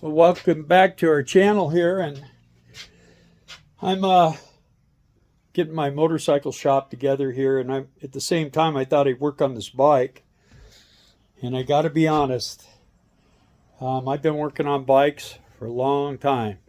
Well, welcome back to our channel here, and I'm getting my motorcycle shop together here, and I'm at the same time I thought I'd work on this bike. And I got to be honest, I've been working on bikes for a long time,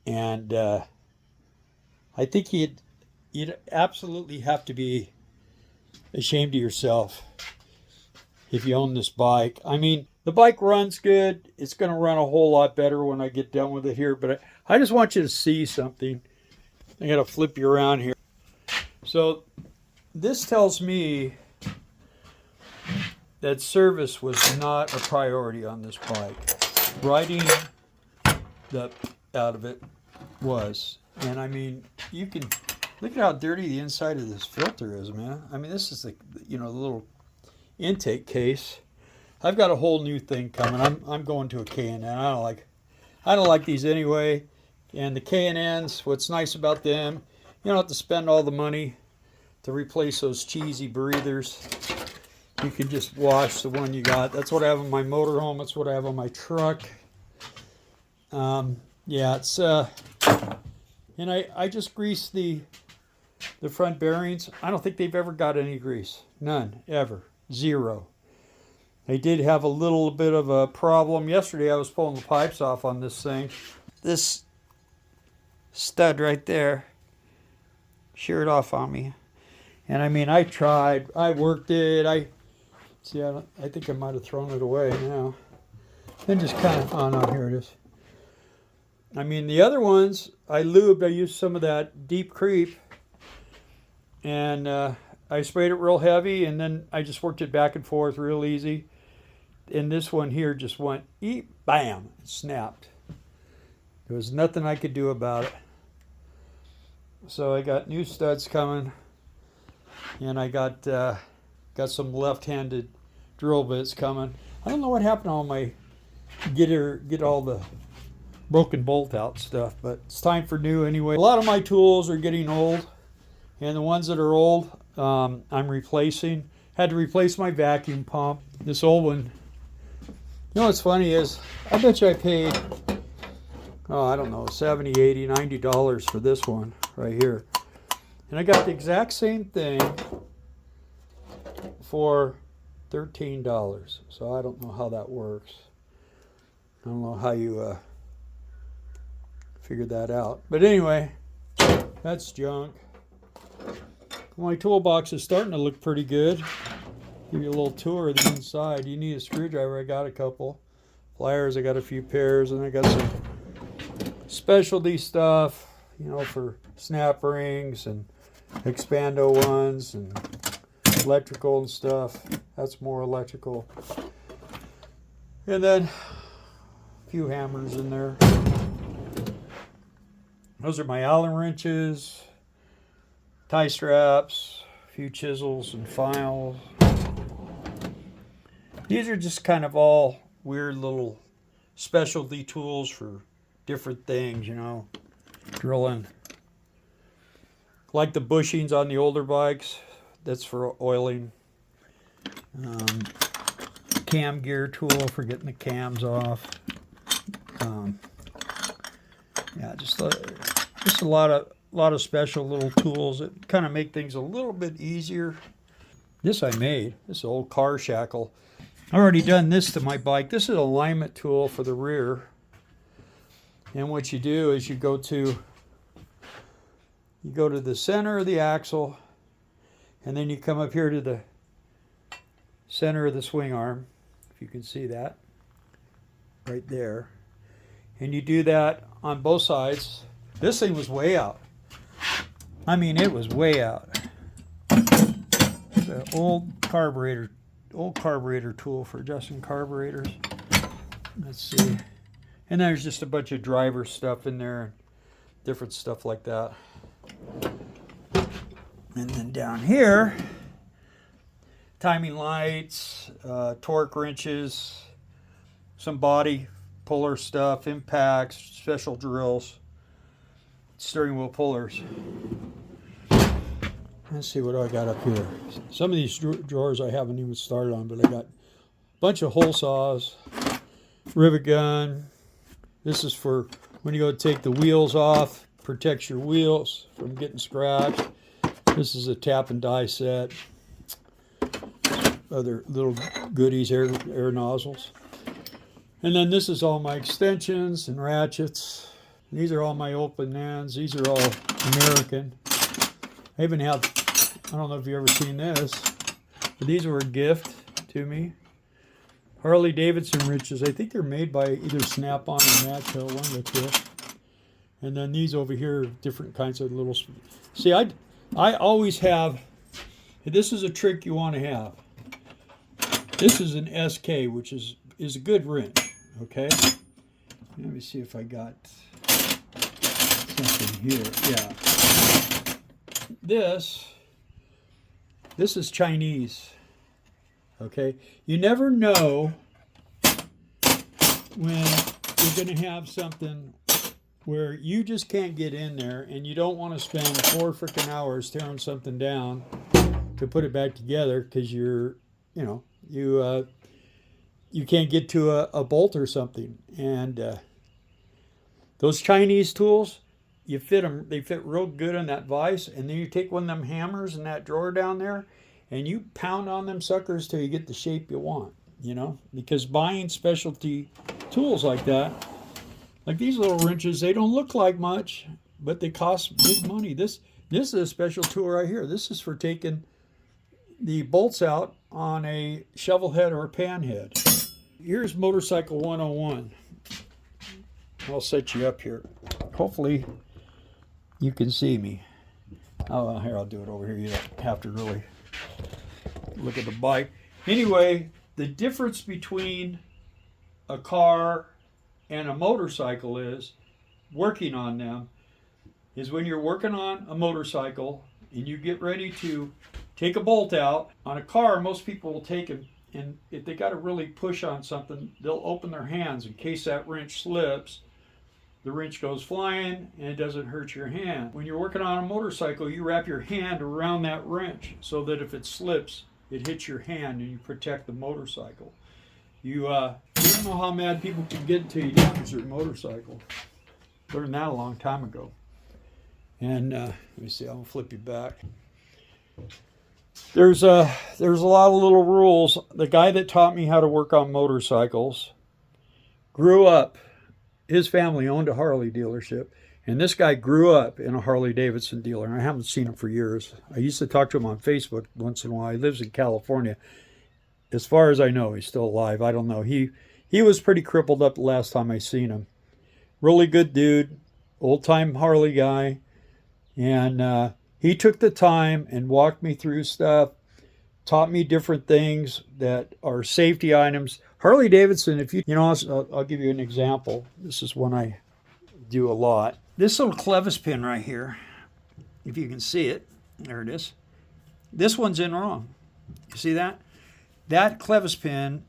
and I think you'd absolutely have to be ashamed of yourself if you own this bike. I mean, the bike runs good. It's going to run a whole lot better when I get done with it here, but I just want you to see something. I got to flip you around here. So this tells me that service was not a priority on this bike. Riding the out of it was. And I mean, you can look at how dirty the inside of this filter is, man. I mean, this is the the little intake case. I've got a whole new thing coming. I'm going to a K&N. I don't like these anyway. And the K&Ns, what's nice about them, you don't have to spend all the money to replace those cheesy breathers. You can just wash the one you got. That's what I have on my motorhome. That's what I have on my truck. Yeah, it's and I just greased the front bearings. I don't think they've ever got any grease. None, ever. Zero. They did have a little bit of a problem. Yesterday I was pulling the pipes off on this thing. This stud right there sheared off on me. And I mean, I tried. I worked it. I think I might have thrown it away now. Then just kind of, oh no, here it is. I mean, the other ones, I lubed. I used some of that deep creep. And I sprayed it real heavy, and then I just worked it back and forth real easy. And this one here just went, eep, bam, it snapped. There was nothing I could do about it. So I got new studs coming, and I got some left-handed drill bits coming. I don't know what happened to all my get all the broken bolt out stuff, but it's time for new anyway. A lot of my tools are getting old, and the ones that are old, I'm replacing. Had to replace my vacuum pump. This old one. You know what's funny is, I bet you I paid, I don't know, $70, $80, $90 for this one right here. And I got the exact same thing for $13. So I don't know how that works. I don't know how you figure that out. But anyway, that's junk. My toolbox is starting to look pretty good. Give you a little tour of the inside. You need a screwdriver. I got a couple. Pliers, I got a few pairs, and I got some specialty stuff, for snap rings and expando ones and electrical and stuff. That's more electrical. And then a few hammers in there. Those are my Allen wrenches, tie straps, a few chisels and files. These are just kind of all weird little specialty tools for different things, drilling. Like the bushings on the older bikes, that's for oiling. Cam gear tool for getting the cams off. Yeah, just a lot of special little tools that kind of make things a little bit easier. This I made. This is an old car shackle. I've already done this to my bike. This is an alignment tool for the rear. And what you do is you go to the center of the axle, and then you come up here to the center of the swing arm, if you can see that, right there. And you do that on both sides. This thing was way out. I mean, it was way out. It's an old carburetor tool for adjusting carburetors. Let's see. And there's just a bunch of driver stuff in there, different stuff like that. And then down here, timing lights, torque wrenches, some body puller stuff, impacts, special drills, steering wheel pullers. Let's see what I got up here. Some of these drawers I haven't even started on, but I got a bunch of hole saws, rivet gun. This is for when you go take the wheels off, protects your wheels from getting scratched. This is a tap and die set. Other little goodies, air nozzles. And then this is all my extensions and ratchets. These are all my open ends. These are all American. I even have, I don't know if you've ever seen this, but these were a gift to me. Harley Davidson wrenches. I think they're made by either Snap-on or Matco, one of the two. And then these over here, different kinds of little. See, I always have. This is a trick you want to have. This is an SK, which is a good wrench. Okay. Let me see if I got something here. Yeah. This is Chinese. Okay. You never know when you're going to have something where you just can't get in there, and you don't want to spend 4 freaking hours tearing something down to put it back together because you can't get to a bolt or something. And those Chinese tools, you fit them, they fit real good on that vise, and then you take one of them hammers in that drawer down there and you pound on them suckers till you get the shape you want, because buying specialty tools like that, like these little wrenches, they don't look like much, but they cost big money. This is a special tool right here. This is for taking the bolts out on a shovel head or a pan head. Here's Motorcycle 101. I'll set you up here. Hopefully you can see me. Oh, here, I'll do it over here. You don't have to really look at the bike. Anyway, the difference between a car and a motorcycle is working on them is when you're working on a motorcycle and you get ready to take a bolt out. On a car, most people will take it, and if they got to really push on something, they'll open their hands in case that wrench slips. The wrench goes flying and it doesn't hurt your hand. When you're working on a motorcycle, you wrap your hand around that wrench so that if it slips, it hits your hand and you protect the motorcycle. You don't know how mad people can get until you damage their motorcycle. Learned that a long time ago. And let me see, I'll flip you back. There's a lot of little rules. The guy that taught me how to work on motorcycles grew up. His family owned a Harley dealership, and this guy grew up in a Harley Davidson dealer. And I haven't seen him for years. I used to talk to him on Facebook once in a while. He lives in California. As far as I know, he's still alive. I don't know. He was pretty crippled up the last time I seen him. Really good dude, old-time Harley guy. And he took the time and walked me through stuff, taught me different things that are safety items. Harley Davidson, I'll give you an example. This is one I do a lot. This little clevis pin right here, if you can see it, there it is. This one's in wrong. You see that? That clevis pin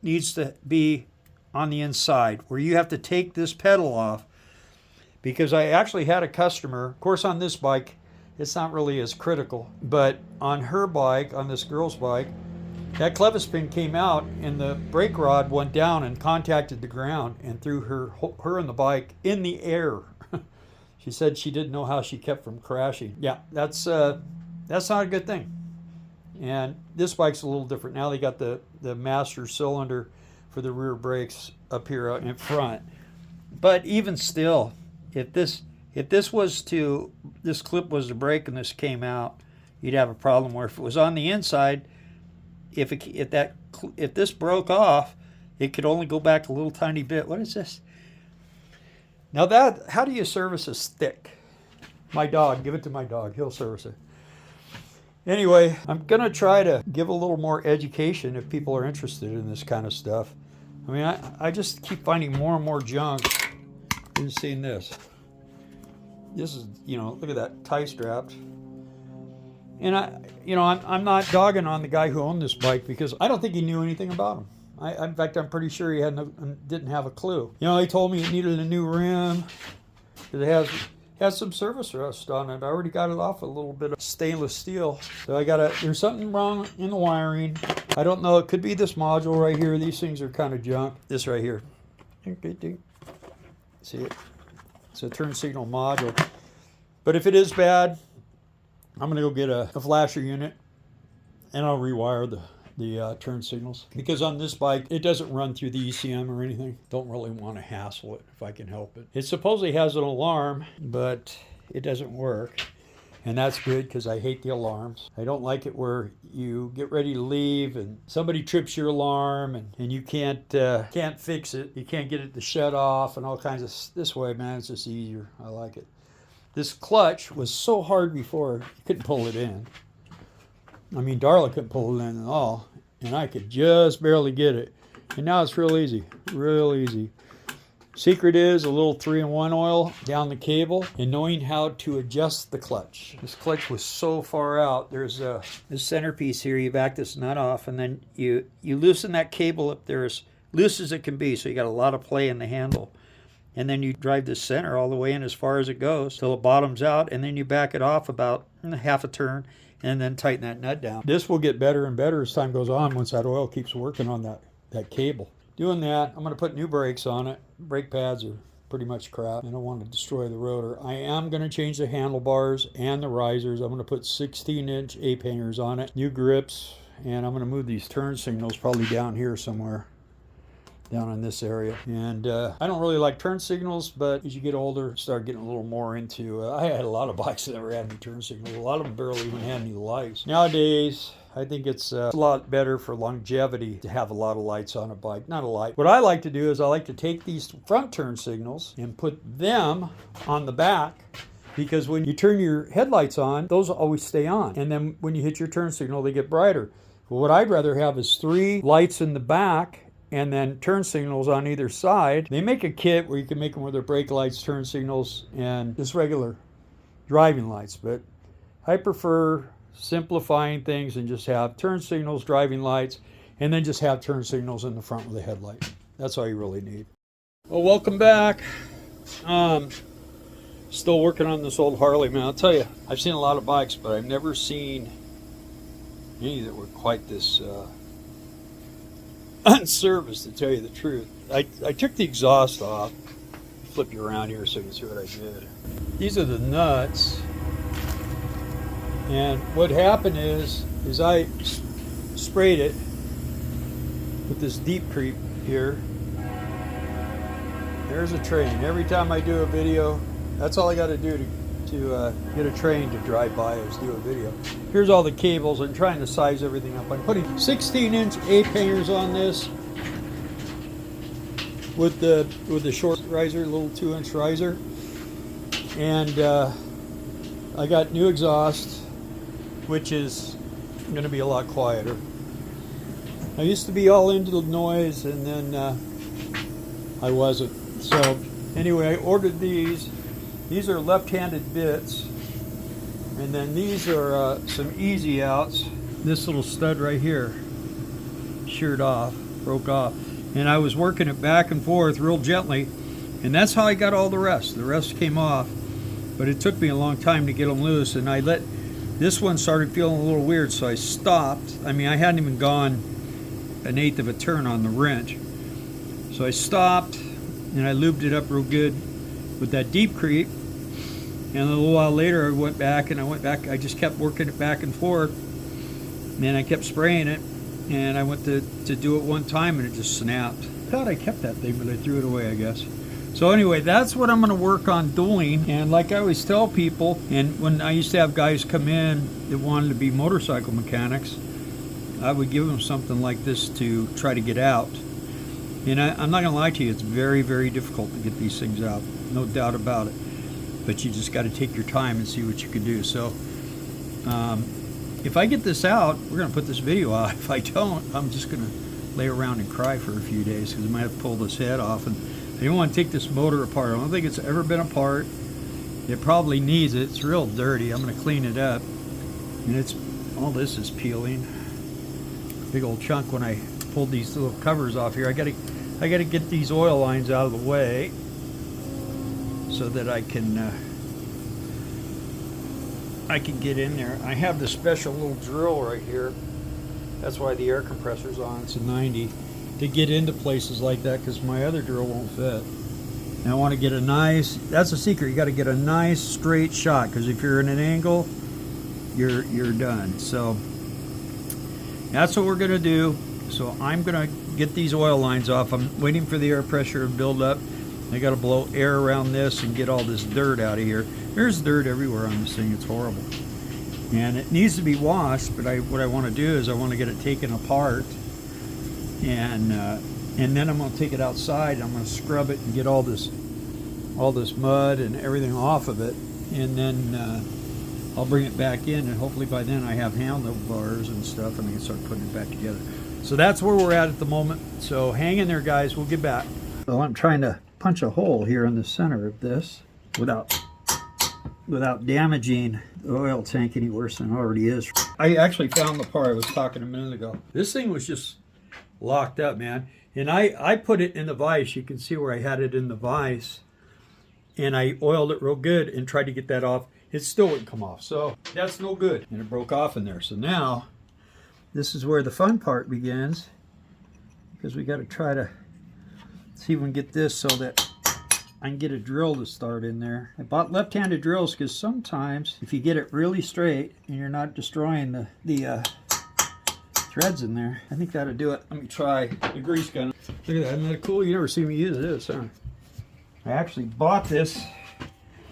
needs to be on the inside, where you have to take this pedal off, because I actually had a customer, of course on this bike, it's not really as critical, but on her bike, on this girl's bike, that clevis pin came out and the brake rod went down and contacted the ground and threw her and the bike in the air. She said she didn't know how she kept from crashing. Yeah, that's not a good thing. And this bike's a little different. Now they got the master cylinder for the rear brakes up here in front. But even still, if this clip was to break and this came out, you'd have a problem. Where if it was on the inside, if this broke off, it could only go back a little tiny bit. What is this? Now how do you service a stick? My dog, give it to my dog. He'll service it. Anyway, I'm going to try to give a little more education if people are interested in this kind of stuff. I mean, I just keep finding more and more junk. You've seen this. This is, look at that tie strap. And I'm not dogging on the guy who owned this bike because I don't think he knew anything about them. In fact, I'm pretty sure he didn't have a clue. He told me it needed a new rim. It has some service rust on it. I already got it off a little bit of stainless steel. So there's something wrong in the wiring. I don't know, it could be this module right here. These things are kind of junk. This right here. See it? It's a turn signal module. But if it is bad, I'm gonna go get a flasher unit and I'll rewire the turn signals, because on this bike it doesn't run through the ECM or anything. Don't really want to hassle it if I can help it. It supposedly has an alarm, but it doesn't work, and that's good because I hate the alarms. I don't like it where you get ready to leave and somebody trips your alarm and you can't fix it. You can't get it to shut off and all kinds of. This way, man, it's just easier. I like it. This clutch was so hard before, you couldn't pull it in. I mean, Darla couldn't pull it in at all, and I could just barely get it. And now it's real easy, real easy. Secret is a little 3-in-1 oil down the cable and knowing how to adjust the clutch. This clutch was so far out. There's this centerpiece here. You back this nut off, and then you loosen that cable up there as loose as it can be, so you got a lot of play in the handle. And then you drive the center all the way in as far as it goes till it bottoms out, and then you back it off about half a turn, and then tighten that nut down. This will get better and better as time goes on once that oil keeps working on that cable. Doing that, I'm going to put new brakes on it. Brake pads are pretty much crap. I don't want to destroy the rotor. I am going to change the handlebars and the risers. I'm going to put 16-inch ape hangers on it, new grips, and I'm going to move these turn signals probably down here somewhere, down in this area. And I don't really like turn signals, but as you get older, start getting a little more into I had a lot of bikes that never had any turn signals. A lot of them barely even had any lights. Nowadays, I think it's a lot better for longevity to have a lot of lights on a bike. Not a light. What I like to do is I like to take these front turn signals and put them on the back, because when you turn your headlights on, those always stay on. And then when you hit your turn signal, they get brighter. Well, what I'd rather have is 3 lights in the back and then turn signals on either side. They make a kit where you can make them with their brake lights, turn signals, and just regular driving lights. But I prefer simplifying things and just have turn signals, driving lights, and then just have turn signals in the front with a headlight. That's all you really need. Well, welcome back. Still working on this old Harley, man. I'll tell you, I've seen a lot of bikes, but I've never seen any that were quite this unserviced, to tell you the truth. I took the exhaust off. Flip you around here so you can see what I did. These are the nuts. And what happened is I sprayed it with this deep creep here. There's a train. Every time I do a video, that's all I got to do to get a train to drive by is do a video. Here's all the cables. I'm trying to size everything up. I'm putting 16-inch ape hangers on this with the short riser, little 2-inch riser, and I got new exhaust, which is going to be a lot quieter. I used to be all into the noise, and then I wasn't. So anyway, I ordered these. These are left-handed bits, and then these are some easy outs. This little stud right here sheared off, broke off, and I was working it back and forth real gently, and that's how I got all the rest. The rest came off, but it took me a long time to get them loose, and this one started feeling a little weird, so I stopped. I mean, I hadn't even gone 1/8 of a turn on the wrench, so I stopped and I lubed it up real good with that deep creep. And a little while later, I went back. I just kept working it back and forth, and I kept spraying it. And I went to do it one time, and it just snapped. I thought I kept that thing, but I threw it away, I guess. So anyway, that's what I'm going to work on doing. And like I always tell people, and when I used to have guys come in that wanted to be motorcycle mechanics, I would give them something like this to try to get out. And I'm not going to lie to you, it's very, very difficult to get these things out. No doubt about it. But you just got to take your time and see what you can do. So if I get this out, we're going to put this video out. If I don't, I'm just going to lay around and cry for a few days, because I might have to pull this head off. And I don't want to take this motor apart. I don't think it's ever been apart. It probably needs it. It's real dirty. I'm going to clean it up. And all this is peeling. Big old chunk. When I pulled these little covers off here, I got to get these oil lines out of the way so that I can I can get in there. I have this special little drill right here. That's why the air compressor's on. It's a 90 to get into places like that because my other drill won't fit. And I want to get a nice, that's a secret, you got to get a nice straight shot because if you're in an angle, you're done. So that's what we're going to do. So I'm going to get these oil lines off. I'm waiting for the air pressure to build up. I got to blow air around this and get all this dirt out of here. There's dirt everywhere on this thing. It's horrible. And it needs to be washed, but what I want to do is I want to get it taken apart. And then I'm going to take it outside and I'm going to scrub it and get all this mud and everything off of it. And then I'll bring it back in, and hopefully by then I have handlebars and stuff and I can start putting it back together. So that's where we're at the moment. So hang in there, guys. We'll get back. So I'm trying to punch a hole here in the center of this without damaging the oil tank any worse than it already is. I actually found the part I was talking a minute ago. This thing was just locked up, man. And I put it in the vise. You can see where I had it in the vise. And I oiled it real good and tried to get that off. It still wouldn't come off. So that's no good. And it broke off in there. So now this is where the fun part begins, because we got to try to see if we can get this so that I can get a drill to start in there. I bought left-handed drills because sometimes if you get it really straight and you're not destroying the threads in there, I think that'll do it. Let me try the grease gun. Look at that, isn't that cool? You never see me use this, huh? I actually bought this.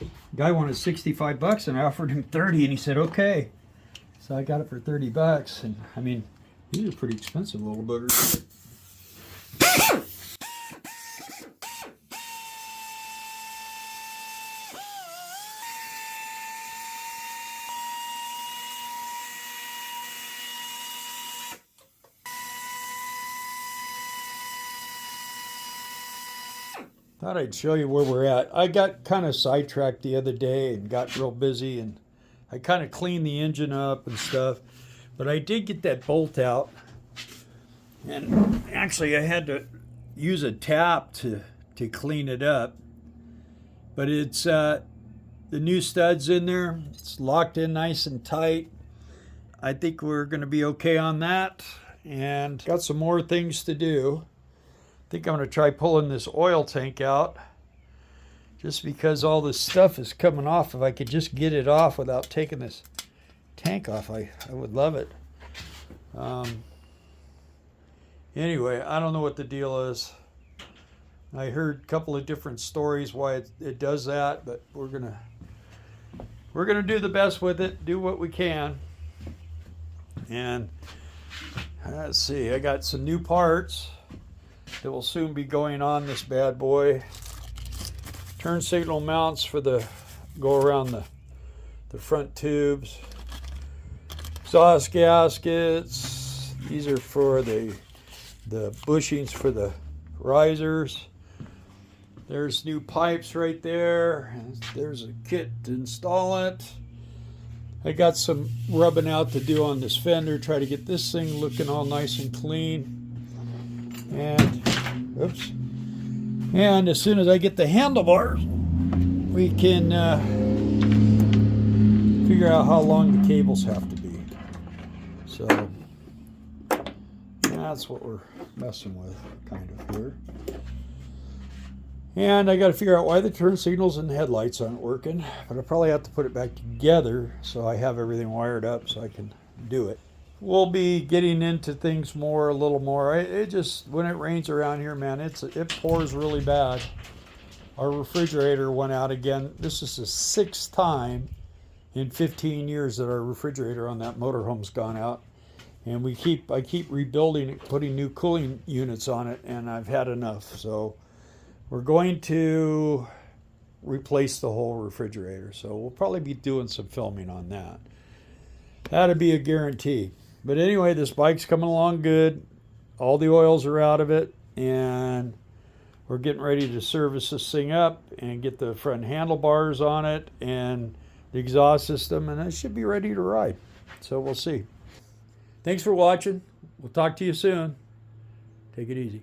The guy wanted 65 bucks and I offered him 30 and he said, okay. So I got it for 30 bucks. And I mean, these are pretty expensive little boogers. Thought I'd show you where we're at. I got kind of sidetracked the other day and got real busy, and I kind of cleaned the engine up and stuff. But I did get that bolt out, and actually I had to use a tap to clean it up. But it's the new studs in there. It's locked in nice and tight. I think we're going to be okay on that, and got some more things to do. I think I'm going to try pulling this oil tank out just because all this stuff is coming off. If I could just get it off without taking this tank off, I would love it. Anyway, I don't know what the deal is. I heard a couple of different stories why it does that, but we're gonna do the best with it, do what we can. And let's see, I got some new parts that will soon be going on this bad boy. Turn signal mounts for go around the front tubes. Exhaust gaskets. These are for the bushings for the risers. There's new pipes right there. There's a kit to install it. I got some rubbing out to do on this fender. Try to get this thing looking all nice and clean. And, oops. And as soon as I get the handlebars, we can figure out how long the cables have to be. So that's what we're messing with, kind of here. And I got to figure out why the turn signals and headlights aren't working, but I probably have to put it back together so I have everything wired up so I can do it. We'll be getting into things a little more. It just, when it rains around here, man, it pours really bad. Our refrigerator went out again. This is the 6th time in 15 years that our refrigerator on that motorhome's gone out. And I keep rebuilding it, putting new cooling units on it, and I've had enough. So we're going to replace the whole refrigerator. So we'll probably be doing some filming on that. That'd be a guarantee. But anyway, this bike's coming along good. All the oils are out of it, and we're getting ready to service this thing up and get the front handlebars on it and the exhaust system, and it should be ready to ride. So we'll see. Thanks for watching. We'll talk to you soon. Take it easy.